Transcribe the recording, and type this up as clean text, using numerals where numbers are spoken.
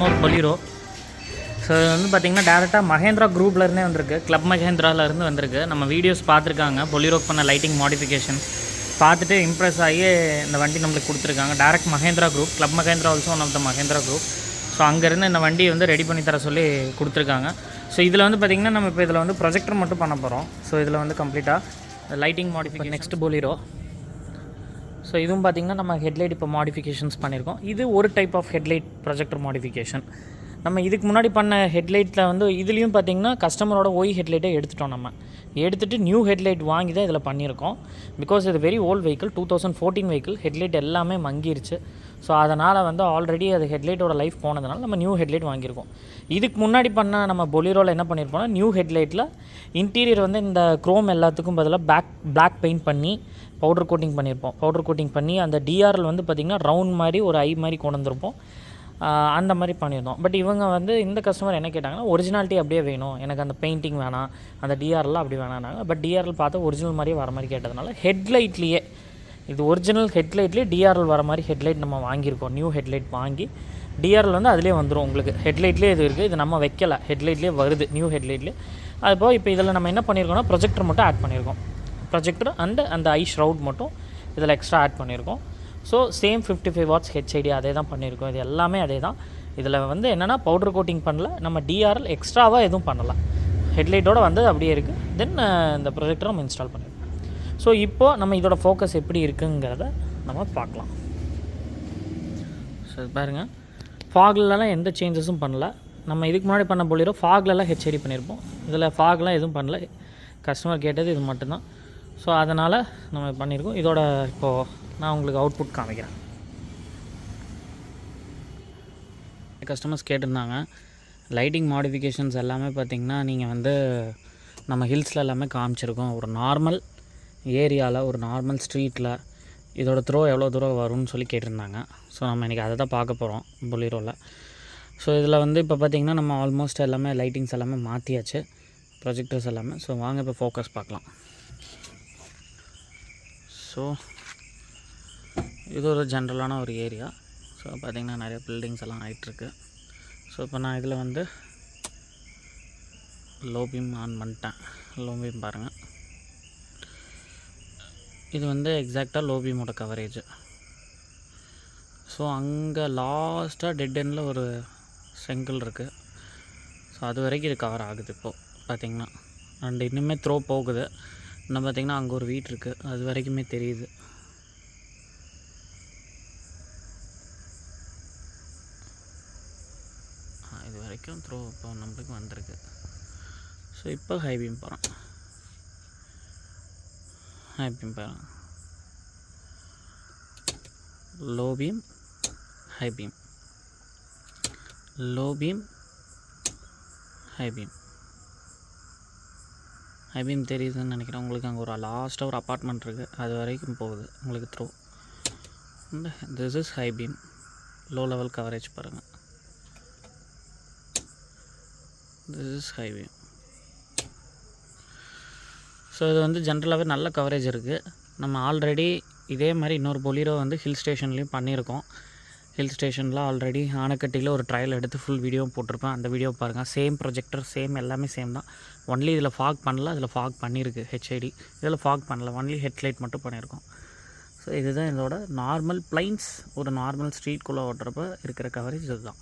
ஒரு பொலிரோ. ஸோ இது வந்து பார்த்திங்கன்னா டேரெக்டாக மஹேந்திரா குரூப்லேருந்தே வந்திருக்கு, கிளப் மஹேந்திராவிலேருந்து வந்திருக்கு. நம்ம வீடியோஸ் பார்த்துருக்காங்க, பொலிரோக்கு பண்ண லைட்டிங் மாடிஃபிகேஷன் பார்த்துட்டு இம்ப்ரெஸ் ஆகி இந்த வண்டி நம்மளுக்கு கொடுத்துருக்காங்க. Direct Mahindra group, club Mahindra also one of the Mahindra group. So அங்கேருந்து இந்த வண்டியை வந்து ரெடி பண்ணி தர சொல்லி கொடுத்துருக்காங்க. ஸோ இதில் வந்து பார்த்திங்கன்னா நம்ம இப்போ இதில் வந்து ப்ரொஜெக்டர் மட்டும் பண்ண போகிறோம். ஸோ இதில் வந்து கம்ப்ளீட்டாக lighting modification. Next Bolero. So இதுவும் பார்த்திங்கன்னா நம்ம ஹெட்லைட் இப்போ மாடிஃபிகேஷன்ஸ் பண்ணியிருக்கோம். இது ஒரு type of headlight projector modification. நம்ம இதுக்கு முன்னாடி பண்ண ஹெட்லைட்டில் வந்து இதுலேயும் பார்த்திங்கன்னா கஸ்டமரோட ஹெட்லைட்டை எடுத்துட்டோம். நம்ம எடுத்துகிட்டு நியூ ஹெட்லைட் வாங்கி தான் இதில் பண்ணியிருக்கோம். பிகாஸ் இது very old vehicle, 2014 vehicle, headlight எல்லாமே மங்கிருச்சு. ஸோ அதனால் வந்து ஆல்ரெடி அது ஹெட்லைட்டோட லைஃப் போனதுனால நம்ம நியூ ஹெட்லைட் வாங்கியிருக்கோம். இதுக்கு முன்னாடி பண்ண நம்ம பொலிரோவில் என்ன பண்ணியிருப்போம்னா, நியூ ஹெட்லைட்டில் இன்டீரியர் வந்து இந்த க்ரோம் எல்லாத்துக்கும் பதிலாக பிளாக் பெயிண்ட் பண்ணி பவுடர் கோட்டிங் பண்ணியிருப்போம். பவுடர் கோட்டிங் பண்ணி அந்த டிஆரில் வந்து பார்த்திங்கன்னா ரவுண்ட் மாதிரி ஒரு ஐ மாதிரி கொண்டு வந்திருப்போம். அந்த மாதிரி பண்ணியிருந்தோம். பட் இவங்க வந்து இந்த கஸ்டமர் என்ன கேட்டாங்கன்னா, ஒரிஜினாலிட்டி அப்படியே வேணும், எனக்கு அந்த பெயிண்டிங் வேணாம், அந்த டிஆர்லாம் அப்படி வேணான்னாங்க. பட் டிஆர்எல் பார்த்து ஒரிஜினல் மாதிரியே வர மாதிரி கேட்டதுனால ஹெட்லைட்லேயே, இது ஒரிஜினல் ஹெட்லைட்லேயே டிஆர்எல் வர மாதிரி ஹெட்லைட் நம்ம வாங்கியிருக்கோம். நியூ ஹெட்லைட் வாங்கி டிஆர்எல் வந்து அதிலே வந்துடும் உங்களுக்கு. ஹெட்லைட்லேயே இது இருக்குது, இது நம்ம வைக்கலை, ஹெட்லைட்லேயே வருது நியூ ஹெட்லைட்லேயே. அதுபோல் இப்போ இதில் நம்ம என்ன பண்ணியிருக்கோம்னா, ப்ரொஜெக்டர் மட்டும் ஆட் பண்ணியிருக்கோம். ப்ரொஜெக்டர் அண்ட் அந்த ஐ ஷ்ரவுட் மட்டும் இதில் எக்ஸ்ட்ரா ஆட் பண்ணியிருக்கோம். ஸோ சேம் 55 வாட்ஸ் ஹெச்ஐடி அதே தான் பண்ணியிருக்கோம். இது எல்லாமே அதே தான். இதில் வந்து என்னென்னா பவுடர் கோட்டிங் பண்ணல, நம்ம டிஆர்எல் எக்ஸ்ட்ராவாக எதுவும் பண்ணலாம். ஹெட்லைட்டோடு வந்து அப்படியே இருக்குது. தென் இந்த ப்ரொஜெக்டரை நம்ம இன்ஸ்டால் பண்ணியிருக்கோம். ஸோ இப்போது நம்ம இதோட ஃபோக்கஸ் எப்படி இருக்குங்கிறத நம்ம பார்க்கலாம். ஸோ பாருங்கள், ஃபாக்லலாம் எந்த சேஞ்சஸும் பண்ணல. நம்ம இதுக்கு முன்னாடி பண்ண பொலிரோ ஃபாக்லலாம் ஹெச்ஐடி பண்ணியிருப்போம். இதில் ஃபாக்லாம் எதுவும் பண்ணல, கஸ்டமர் கேட்டது இது மட்டும்தான். ஸோ அதனால் நம்ம பண்ணியிருக்கோம். இதோட இப்போது நான் உங்களுக்கு அவுட்புட் காமிக்கிறேன். கஸ்டமர்ஸ் கேட்டிருந்தாங்க, லைட்டிங் மாடிஃபிகேஷன்ஸ் எல்லாமே பார்த்திங்கன்னா நீங்கள் வந்து நம்ம ஹில்ஸில் எல்லாமே காமிச்சிருக்கோம். ஒரு நார்மல் ஏரியாவில், ஒரு நார்மல் ஸ்ட்ரீட்டில் இதோட த்ரோ எவ்வளோ தூரம் வரும்னு சொல்லி கேட்டிருந்தாங்க. ஸோ நம்ம இன்றைக்கி அதை தான் பார்க்க போகிறோம் பொலிரோவில். ஸோ இதில் வந்து இப்போ பார்த்திங்கன்னா நம்ம ஆல்மோஸ்ட் எல்லாமே லைட்டிங்ஸ் எல்லாமே மாற்றியாச்சு, ப்ரொஜெக்டர்ஸ் எல்லாமே. ஸோ வாங்க இப்போ ஃபோக்கஸ் பார்க்கலாம். ஸோ இது ஒரு ஜென்ரலான ஒரு ஏரியா. ஸோ பார்த்திங்கன்னா நிறைய பில்டிங்ஸ் எல்லாம் ஆகிட்டுருக்கு. ஸோ இப்போ நான் இதில் வந்து லோ பீம் ஆன் பண்ணிட்டேன். லோ பீம் பாருங்கள், இது வந்து எக்ஸாக்டாக லோ பீமோட கவரேஜ். ஸோ அங்கே லாஸ்ட்டாக டெட் எண்டில் ஒரு செங்கல் இருக்குது. ஸோ அது வரைக்கும் இது கவர் ஆகுது இப்போது பார்த்திங்கன்னா. அண்ட் இன்னுமே த்ரோ போகுது. இன்னும் பார்த்திங்கன்னா அங்கே ஒரு வீடு இருக்குது, அது வரைக்குமே தெரியுது. இது வரைக்கும் த்ரோ இப்போ நம்மளுக்கு வந்திருக்கு. ஸோ இப்போ ஹை பீம் போகிறோம். ஹை பீம் போகிறோம், low beam, high beam, low beam, high beam. High beam தெரியுதுன்னு நினைக்கிறேன் உங்களுக்கு. அங்கே ஒரு லாஸ்ட்டாக ஒரு அப்பார்ட்மெண்ட் இருக்குது, அது வரைக்கும் போகுது உங்களுக்கு throw. This is high beam. Low level coverage பாருங்கள், this is high beam. So இது வந்து ஜென்ரலாகவே நல்ல கவரேஜ் இருக்குது. நம்ம ஆல்ரெடி இதே மாதிரி இன்னொரு பொலிரோ வந்து ஹில் ஸ்டேஷன்லேயும் பண்ணியிருக்கோம். ஹில் ஸ்டேஷனில் ஆல்ரெடி ஆனைக்கட்டியில் ஒரு ட்ரையல் எடுத்து ஃபுல் வீடியோ போட்டிருப்பேன், அந்த வீடியோ பாருங்கள். சேம் ப்ரொஜெக்டர், சேம் எல்லாமே சேம் தான். ஒன்லி இதில் ஃபாக் பண்ணல, இதில் ஃபாக் பண்ணியிருக்கு ஹெச்ஐடி. இதில் ஃபாக் பண்ணல, ஒன்லி ஹெட்லைட் மட்டும் பண்ணியிருக்கோம். ஸோ இதுதான் இதோட நார்மல் பிளைன்ஸ், ஒரு நார்மல் ஸ்ட்ரீட்குள்ளே ஓட்டுறப்ப இருக்கிற கவரேஜ் இதுதான்.